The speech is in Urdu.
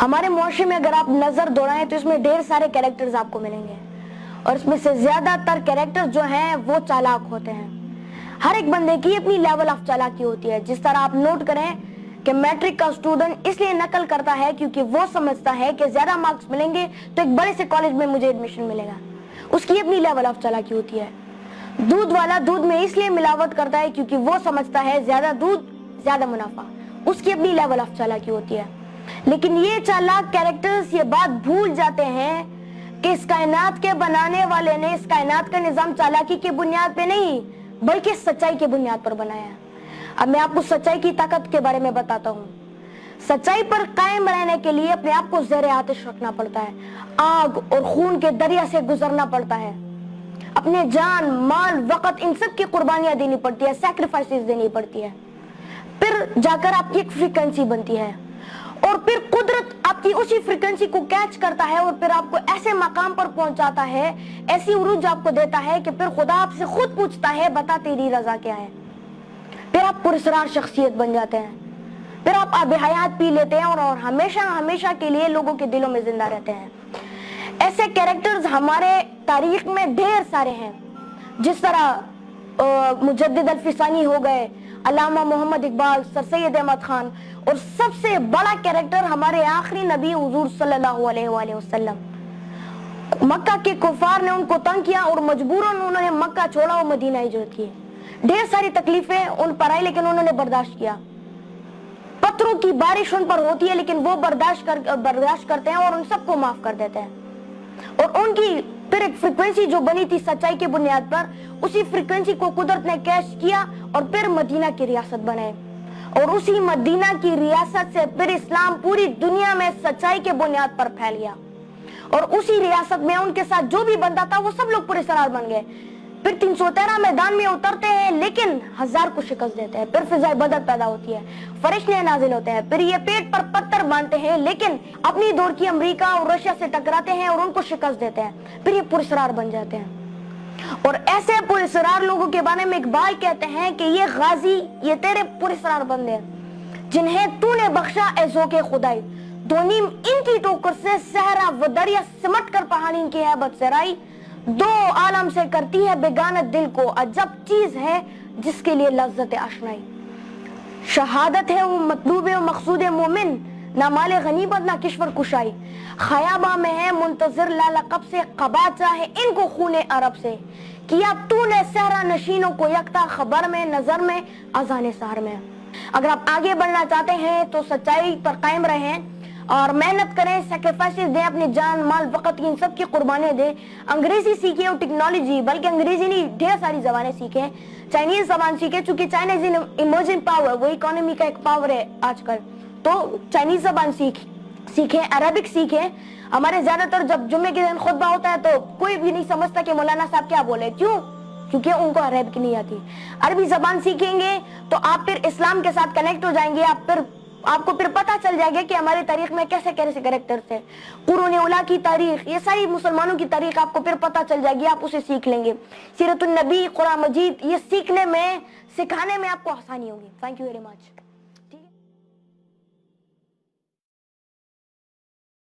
ہمارے معاشرے میں اگر آپ نظر دوڑائیں تو اس میں ڈھیر سارے کیریکٹرز آپ کو ملیں گے، اور اس میں سے زیادہ تر کیریکٹر جو ہیں وہ چالاک ہوتے ہیں۔ ہر ایک بندے کی اپنی لیول آف چالاکی ہوتی ہے۔ جس طرح آپ نوٹ کریں کہ میٹرک کا اسٹوڈنٹ اس لیے نقل کرتا ہے کیونکہ وہ سمجھتا ہے کہ زیادہ مارکس ملیں گے تو ایک بڑے سے کالج میں مجھے ایڈمیشن ملے گا، اس کی اپنی لیول آف چالاکی ہوتی ہے۔ دودھ والا دودھ میں اس لیے ملاوٹ کرتا ہے کیونکہ وہ سمجھتا ہے زیادہ دودھ زیادہ منافع، اس کی اپنی لیول آف چالاکی ہوتی ہے۔ لیکن یہ چالاک کیریکٹرز یہ بات بھول جاتے ہیں کہ اس کائنات کے بنانے والے نے اس کائنات کا نظام چالاکی کی بنیاد پہ نہیں بلکہ سچائی کی بنیاد پر بنایا ہے۔ اب میں آپ کو سچائی کی طاقت کے بارے میں بتاتا ہوں۔ سچائی پر قائم رہنے کے لیے اپنے آپ کو زیر آتش رکھنا پڑتا ہے، آگ اور خون کے دریا سے گزرنا پڑتا ہے، اپنے جان مال وقت ان سب کی قربانیاں دینی پڑتی ہے، سیکریفائسز دینی پڑتی ہے، پھر جا کر آپ کی ایک فریکوینسی بنتی ہے، اور پھر قدرت آپ کی اسی فریکوینسی کو کیچ کرتا ہے اور پھر آپ کو ایسے مقام پر پہنچاتا ہے، ایسی عروج آپ کو دیتا ہے کہ پھر خدا آپ سے خود پوچھتا ہے بتا تیری رضا کیا ہے۔ پھر آپ پراسرار شخصیت بن جاتے ہیں، پھر آپ آب حیات پی لیتے ہیں اور ہمیشہ ہمیشہ کے لیے لوگوں کے دلوں میں زندہ رہتے ہیں۔ ایسے کیریکٹرز ہمارے تاریخ میں ڈھیر سارے ہیں، جس طرح مجدد الفسانی ہو گئے، علامہ محمد اقبال، سر سید احمد خان، اور سب سے بڑا کیریکٹر ہمارے آخری نبی حضور صلی اللہ علیہ وآلہ وسلم۔ مکہ کے کفار نے ان کو تنگ کیا اور مجبوراً انہوں نے مکہ چھوڑا اور مدینہ ہجرت کی۔ ڈھیر ساری تکلیفیں ان پر آئی لیکن انہوں نے برداشت کیا۔ پتھروں کی بارش ان پر ہوتی ہے لیکن وہ برداشت کرتے ہیں اور ان سب کو معاف کر دیتے ہیں، اور ان کی پھر ایک فریکوینسی جو بنی تھی سچائی کی بنیاد پر، اسی فریکوینسی کو قدرت نے کیچ کیا اور پھر مدینہ کی ریاست بنے، اور اسی مدینہ کی ریاست سے پھر اسلام پوری دنیا میں سچائی کے بنیاد پر پھیل گیا، اور اسی ریاست میں ان کے ساتھ جو بھی بندہ تھا وہ سب لوگ پراسرار بن گئے۔ پھر 313 میدان میں اترتے ہیں لیکن 1000 کو شکست دیتے ہیں، پھر فضائے بدر پیدا ہوتی ہے، فرشتے نازل ہوتے ہیں، پھر یہ پیٹ پر پتھر باندھتے ہیں لیکن اپنی دور کی امریکہ اور رشیا سے ٹکراتے ہیں اور ان کو شکست دیتے ہیں، پھر یہ پراسرار بن جاتے ہیں۔ اور ایسے پراسرار لوگوں کے بارے میں اقبال کہتے ہیں کہ یہ غازی، یہ تیرے پراسرار بندے جنہیں تو نے بخشا اے ذوق خدائی، دو نیم ان کی ٹوکر سے صحرا و دریا سمٹ کر پہاڑی کی ہیبت سے رائی، دو عالم سے کرتی ہے بیگانت دل کو، عجب چیز ہے جس کے لیے لذت آشنائی۔ شہادت ہے وہ مطلوب و مقصود مومن، نہ مال غنیمت نہ کشور کشائی، خیابہ میں ہے منتظر لالقب سے، قبا چاہے ان کو خون عرب سے، کیا تو نے صحرا نشینوں کو یکتا، خبر میں نظر میں اذان سحر میں۔ اگر آپ آگے بڑھنا چاہتے ہیں تو سچائی پر قائم رہیں اور محنت کریں، سیکریفائسز دیں، اپنی جان مال وقت کی ان سب کی قربانیاں دیں، انگریزی سیکھیں اور ٹیکنالوجی، بلکہ انگریزی نہیں ڈھیر ساری زبانیں سیکھیں، چائنیز زبان سیکھیں چونکہ چائنیز ایمرجنگ پاور، وہ اکانومی کا ایک پاور ہے آج کل، تو چائنیز زبان سیکھیں، عربک سیکھیں۔ ہمارے زیادہ تر جب جمعے کے دن خطبہ ہوتا ہے تو کوئی بھی نہیں سمجھتا کہ مولانا صاحب کیا بولے، کیوں؟ کیونکہ ان کو عربک نہیں آتی۔ عربی زبان سیکھیں گے تو آپ پھر اسلام کے ساتھ کنیکٹ ہو جائیں گے، آپ کو پھر پتہ چل جائے گا کہ ہماری تاریخ میں کیسے کیسے کریکٹر تھے، قرون اولیٰ کی تاریخ، یہ ساری مسلمانوں کی تاریخ آپ کو پھر پتہ چل جائے گی، آپ اسے سیکھ لیں گے۔ سیرت النبی، قرآن مجید، یہ سیکھنے میں سکھانے میں آپ کو آسانی ہوگی۔ Thank you very much.